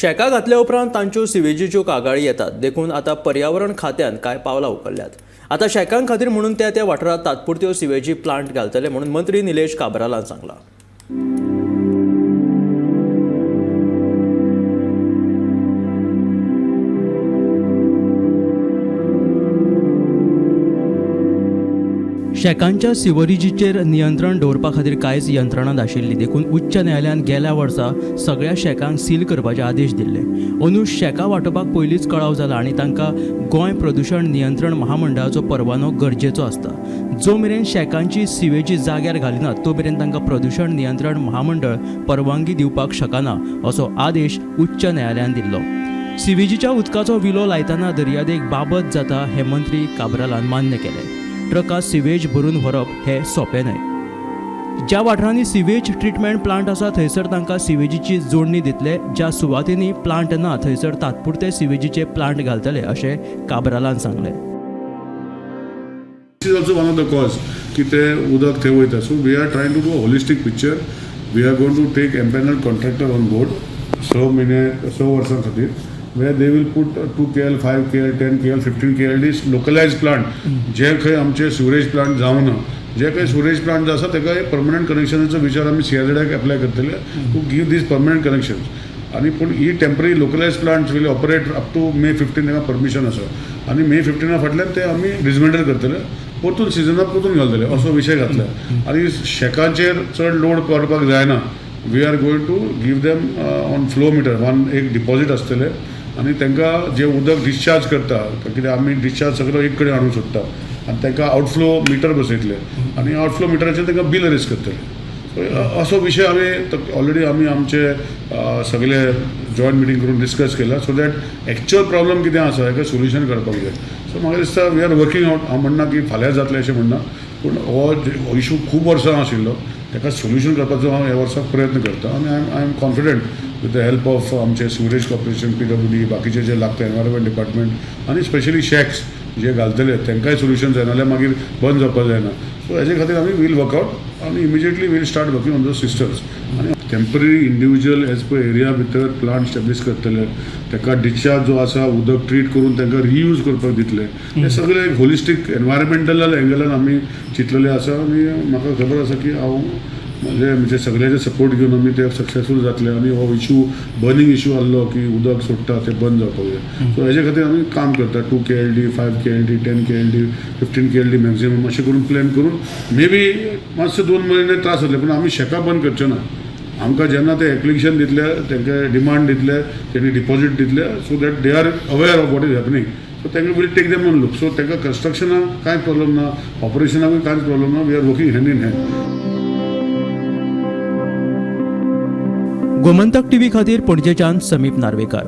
शेका घातल्या उपरांत तांच्यो सिवेजीच्यो कागाळी येतात देखून आता पर्यावरण खात्यान काय पावलां उखल्ल्यात। आता शेकां खातीर म्हणून त्या वाठारात तात्पुरत्यो सिवेजी प्लांट घालतले म्हणून मंत्री निलेश काब्रालान सांगलां। शेकांच्या सिवरेजीचेर नियंत्रण दवरपा खातीर कांयच यंत्रणा नाशिल्ली देखून उच्च न्यायालयान गेल्या वर्सा सगळ्या शेकांक सील करपाचे आदेश दिल्ले। अंदू शेकां वांटपाक पयलींच कळाव जाला आनी तांकां गोंय प्रदूशण नियंत्रण महामंडळाचो परवानो गरजेचो आसता। जो मेरेन शेकांची सिवेजी जाग्यार घालिनात तो मेरेन तांकां प्रदूशण नियंत्रण महामंडळ परवानगी दिवपाक शकना असो आदेश उच्च न्यायालयान दिल्लो। सिवेजीच्या उदकाचो विलो लायतना दर्यादेग बाबत जाता हे मंत्री काब्रालान मान्य केले। ट्रकां सिवेज भरून व्हरप हे सोंपें न्हय। ज्या वाठारांनी सिवेज ट्रिटमेंट प्लांट आसा थंयसर तांकां सिवेजीची जोडणी दितले, ज्या सुवातींनी प्लांट ना थंयसर तात्पुरते सिवेजीचे प्लांट घालतले अशें काब्रालान सांगलें। This is also one of the cause की ते उदक थंय वयता। So we are trying to do a holistic picture. We are going to take empaneled contractor on board 6 वर्सां खातीर, where they will put 2 KL, 5 KL, 10 KL, 15 KL localized plant जे खंय आमचे सिवरेज प्लांट जावना, जे काही सिवरेज प्लांट जो आसा तेका एक परमनंट कनेक्शनाचो विचार आमी CRZ एप्लाय करतले to give these permanent connections. आनी पूण ही temporary localised plants will operate up to May 15 तांकां परमिशन आसा आनी May 15 फाटल्यान ते आमी डिसमेंटल करतले, परतून सिजनाक परतून घालतले असो विशय घातला। आनी शेकांचेर चड लोड करपाक जायना। We are going to give them on flow meter एक डिपॉझिट आसतले आनी तांकां जे उदक डिस्चार्ज करता कित्याक आमी डिस्चार्ज सगळो एक कडेन हाडूंक सोदता आनी तांकां आउटफ्लो मिटर बसयतले आनी आउटफ्लो मिटराचेर तांकां बील रेज करतले। असो विशय ऑलरेडी आमी आमचे सगळे जॉयंट मिटींग करून डिस्कस केला सो दॅट एक्चुअल प्रॉब्लम कितें आसा हेका सोल्युशन काडपाक जाय। सो म्हाका दिसता वी आर वर्किंग आउट। हांव म्हणना की फाल्यां जातलें अशें म्हणना, पूण हो इशू खूब वर्सां आशिल्लो, ताका सोल्युशन करपाचो हांव ह्या वर्साक प्रयत्न करता आनी I am confident with the help of आमचे सिवरेज कॉर्पोरेशन, PWD, बाकीचे जे लागता एनवायरमेंट डिपार्टमेंट आनी स्पेशली शेक्स जे घालतले तांकांय सोल्युशन जाय, नाल्यार मागीर बंद जावपाक जायना। सो हेजे खातीर आमी वील वर्कआउट आनी immediately will start working on the systems आनी temporary individual as per area भितर प्लांट स्टॅब्लिश करतले, ताका डिस्चार्ज जो आसा उदक ट्रीट करून तांकां रियूज करपाक दितले। हे सगळे एक होलिस्टीक एनवायरमेंटल एंगलान आमी चिंतलेले आसा आनी म्हाका खबर आसा की हांव म्हणजे सगळ्याचे सपोर्ट घेवन आमी ते सक्सेसफूल जातले आनी हो इशू बर्निंग इशू आसलो की उदक सोडटा ते बंद जावपाक जाय। सो हेजे खातीर आमी काम करता 2 KLD, 5 KLD, 10 KLD, 15 KLD maximum अशें करून प्लॅन करून मे बी मातशे 2 म्हयने त्रास जातले पूण आमी शेकां बंद करचे ना। आमकां जेन्ना ते एप्लिकेशन दितले, तांकां डिमांड दितले, तेणी डिपॉझिट दितले so that they are aware of what is happening. So तांकां will take them on look. So तांकां कन्स्ट्रक्शनाक कांय प्रॉब्लम ना, ऑपरेशनाकूय कांयच प्रॉब्लम ना। We are working hand in hand. Gomantak TV खातीर पणजेच्यान समीप नार्वेकार।